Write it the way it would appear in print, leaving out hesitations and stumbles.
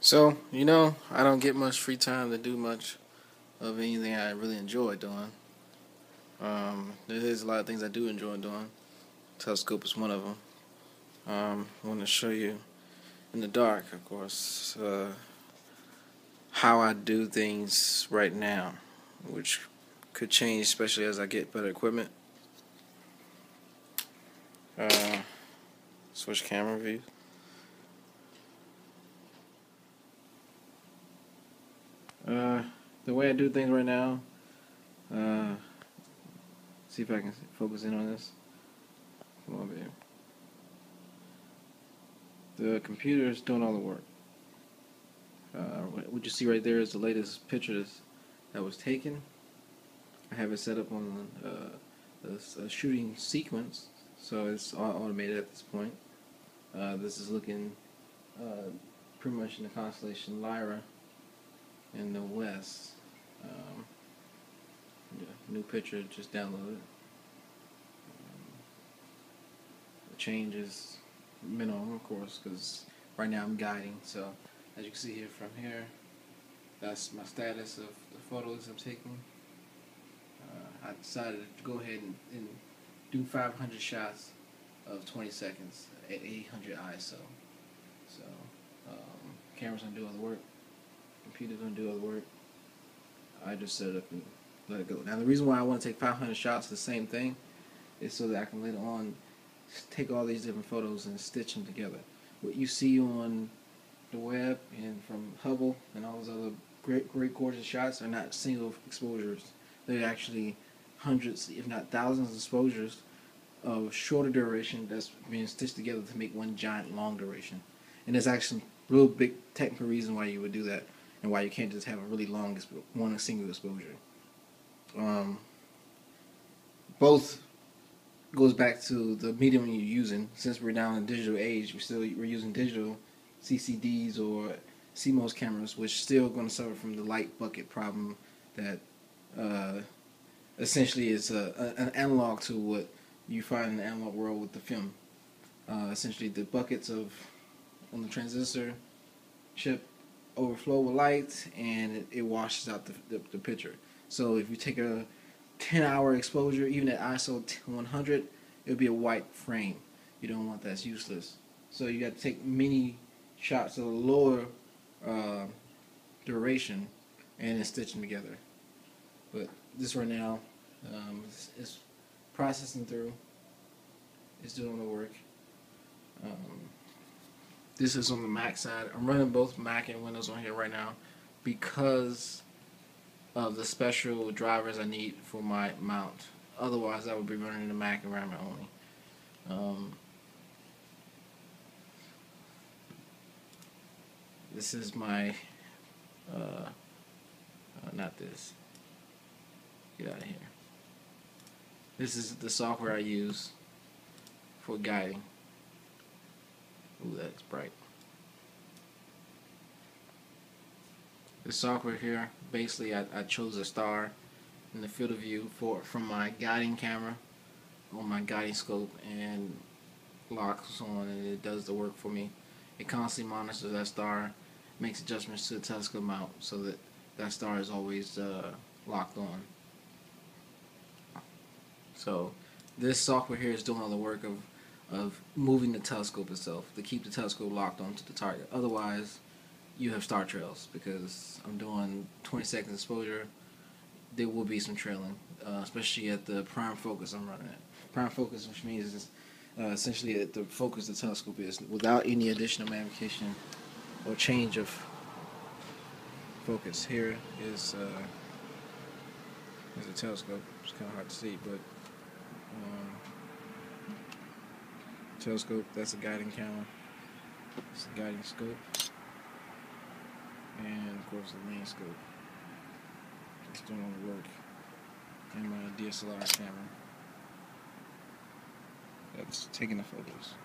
So, I don't get much free time to do much of anything I really enjoy doing. There is a lot of things I do enjoy doing. Telescope is one of them. I want to show you in the dark, of course, how I do things right now, which could change, especially as I get better equipment. Switch camera view. The way I do things right now, see if I can focus in on this. Come on, babe. The computer is doing all the work. What you see right there is the latest picture that was taken. I have it set up on a shooting sequence, so it's all automated at this point. This is looking pretty much in the constellation Lyra in the west. New picture just downloaded. The change is minimal, of course, because right now I'm guiding. So as you can see here from here, that's my status of the photos I'm taking. I decided to go ahead and do 500 shots of 20 seconds at 800 ISO. So camera's gonna do all the work, computer's gonna do all the work. I just set it up and let it go. Now the reason why I want to take 500 shots of the same thing is so that I can later on take all these different photos and stitch them together. What you see on the web and from Hubble and all those other great gorgeous shots are not single exposures. They're actually hundreds, if not thousands of exposures of shorter duration that's being stitched together to make one giant long duration. And there's actually a real big technical reason why you would do that and why you can't just have a really long one single exposure. Both goes back to the medium you're using. Since we're now in the digital age, we're using digital CCDs or CMOS cameras, which still going to suffer from the light bucket problem that essentially is an analog to what you find in the analog world with the film. Essentially, the buckets on the transistor chip overflow with light, and it washes out the picture. So if you take a 10-hour exposure, even at ISO 100, it'll be a white frame. You don't want that; it's useless. So you got to take many shots of a lower duration and then stitch them together. But this right now is processing through. It's doing the work. This is on the Mac side. I'm running both Mac and Windows on here right now because of the special drivers I need for my mount. Otherwise, I would be running the Mac environment only. This is my, not this. Get out of here. This is the software I use for guiding. Ooh, that's bright. The software here, basically I chose a star in the field of view from my guiding camera on my guiding scope and locks on, and it does the work for me. It constantly monitors that star, makes adjustments to the telescope mount so that that star is always locked on. So this software here is doing all the work of moving the telescope itself to keep the telescope locked onto the target. Otherwise, you have star trails because I'm doing 20 seconds exposure. There will be some trailing, especially at the prime focus I'm running at. Prime focus, which means is essentially at the focus the telescope is, without any additional magnification or change of focus. Here is a telescope. It's kind of hard to see, but telescope. That's a guiding camera. It's a guiding scope. And of course the main scope. It's doing all the work. And my DSLR camera that's taking the photos.